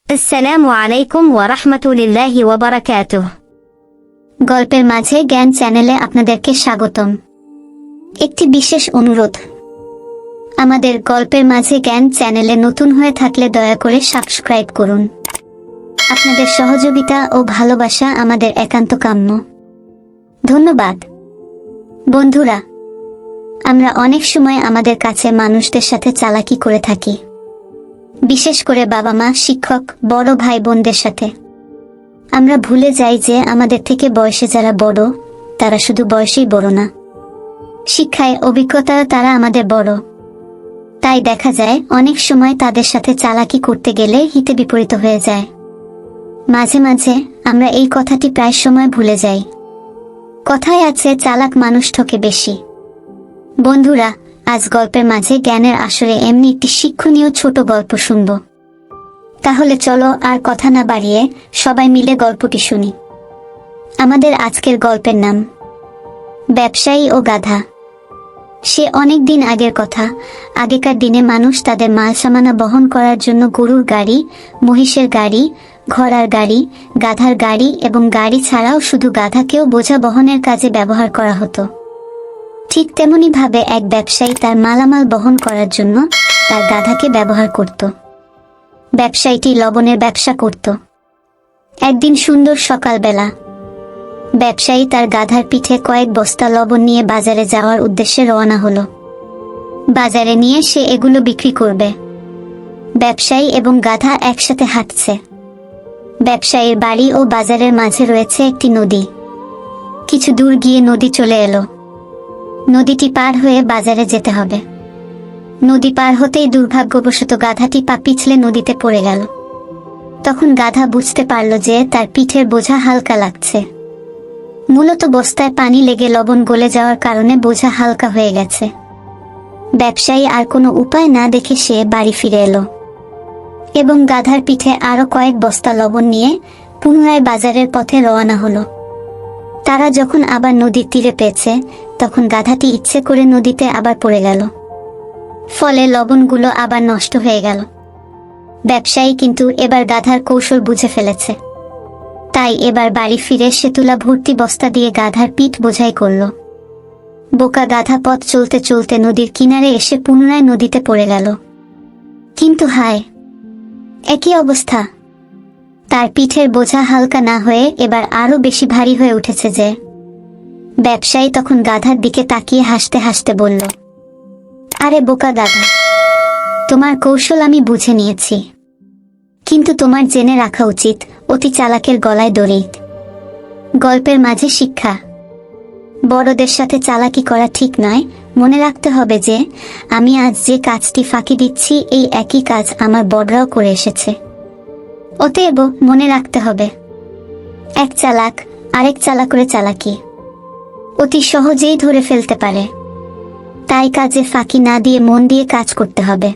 আসসালামু আলাইকুম ওয়া রাহমাতুল্লাহি ওয়া বারাকাতুহু। গল্পের মাঝে জ্ঞান চ্যানেলে আপনাদেরকে স্বাগতম। একটি বিশেষ অনুরোধ, আমাদের গল্পের মাঝে জ্ঞান চ্যানেলে নতুন হয়ে থাকলে দয়া করে সাবস্ক্রাইব করুন। আপনাদের সহযোগিতা ও ভালোবাসা আমাদের একান্ত কাম্য। ধন্যবাদ। বন্ধুরা, আমরা অনেক সময় আমাদের কাছে মানুষদের সাথে চালাকি করে থাকি, বিশেষ করে বাবা মা, শিক্ষক, বড় ভাই বোনদের সাথে। আমরা ভুলে যাই যে আমাদের থেকে বয়সে যারা বড়, তারা শুধু বয়সেই বড় না, শিক্ষায়, অভিজ্ঞতায় তারা আমাদের বড়। তাই দেখা যায় অনেক সময় তাদের সাথে চালাকি করতে গেলে হিতে বিপরীত হয়ে যায়। মাঝে মাঝে আমরা এই কথাটি প্রায় সময় ভুলে যাই। কথায় আছে, চালাক মানুষ ঠকে বেশি। বন্ধুরা, আজ গল্পের মাঝে জ্ঞানের আসরে এমনি একটি শিক্ষণীয় ছোট গল্প শুনব। তাহলে চলো আর কথা না বাড়িয়ে সবাই মিলে গল্পটি শুনি। আমাদের আজকের গল্পের নাম ব্যবসায়ী ও গাধা। সে অনেক দিন আগের কথা। আগেকার দিনে মানুষ তাদের মাল সামানা বহন করার জন্য গরুর গাড়ি, মহিষের গাড়ি, ঘোড়ার গাড়ি, গাধার গাড়ি এবং গাড়ি ছাড়াও শুধু গাধাকেও বোঝা বহনের কাজে ব্যবহার করা হতো। ঠিক তেমনি ভাবে এক ব্যবসায়ী তার মালামাল বহন করার জন্য তার গাধাকে ব্যবহার করত। ব্যবসায়ীটি লবণের ব্যবসা করত। একদিন সুন্দর সকালবেলা ব্যবসায়ী তার গাধার পিঠে কয়েক বস্তা লবণ নিয়ে বাজারে যাওয়ার উদ্দেশ্যে রওনা হলো। বাজারে নিয়ে সে এগুলো বিক্রি করবে। ব্যবসায়ী এবং গাধা একসাথে হাঁটছে। ব্যবসায়ীর বাড়ি ও বাজারের মাঝে রয়েছে একটি নদী। কিছু দূর গিয়ে নদী চলে এলো। নদীটি পার হয়ে বাজারে যেতে হবে। নদী পার হতেই দুর্ভাগ্যবশত গাধাটি পা পিছলে নদীতে পড়ে গেল। তখন গাধা বুঝতে পারল যে তার পিঠের বোঝা হালকা লাগছে। মূলত বস্তায় পানি লেগে লবণ গলে যাওয়ার কারণে বোঝা হালকা হয়ে গেছে। ব্যবসায়ী আর কোনো উপায় না দেখে সে বাড়ি ফিরে এলো এবং গাধার পিঠে আরো কয়েক বস্তা লবণ নিয়ে পুনরায় বাজারের পথে রওনা হলো। তারা যখন আবার নদীর তীরে পেয়েছে, তখন গাধাটি ইচ্ছে করে নদীতে আবার পড়ে গেল। ফলে লবণগুলো আবার নষ্ট হয়ে গেল। ব্যবসায়ী কিন্তু এবার গাধার কৌশল বুঝে ফেলেছে। তাই এবার বাড়ি ফিরে সে তুলা ভর্তি বস্তা দিয়ে গাধার পিঠ বোঝাই করল। বোকা গাধা পথ চলতে চলতে নদীর কিনারে এসে পুনরায় নদীতে পড়ে গেল। কিন্তু হায়, একই অবস্থা। তার পিঠের বোঝা হালকা না হয়ে এবার আরো বেশি ভারী হয়ে উঠেছে যে। ব্যবসায়ী তখন গাধার দিকে তাকিয়ে হাসতে হাসতে বলল, আরে বোকা গাধা, তোমার কৌশল আমি বুঝে নিয়েছি, কিন্তু তোমার জেনে রাখা উচিত অতি চালাকের গলায় দড়ি। গল্পের মাঝে শিক্ষা, বড়দের সাথে চালাকি করা ঠিক নয়। মনে রাখতে হবে যে আমি আজ যে কাজটি ফাঁকি দিচ্ছি, এই একই কাজ আমার বড়রাও করে এসেছে। অতএব মনে রাখতে হবে, এক চালাক আরেক চালাকের চালাকি অতি সহজেই ধরে ফেলতে পারে। তাই কাজে ফাঁকি না দিয়ে মন দিয়ে কাজ করতে হবে।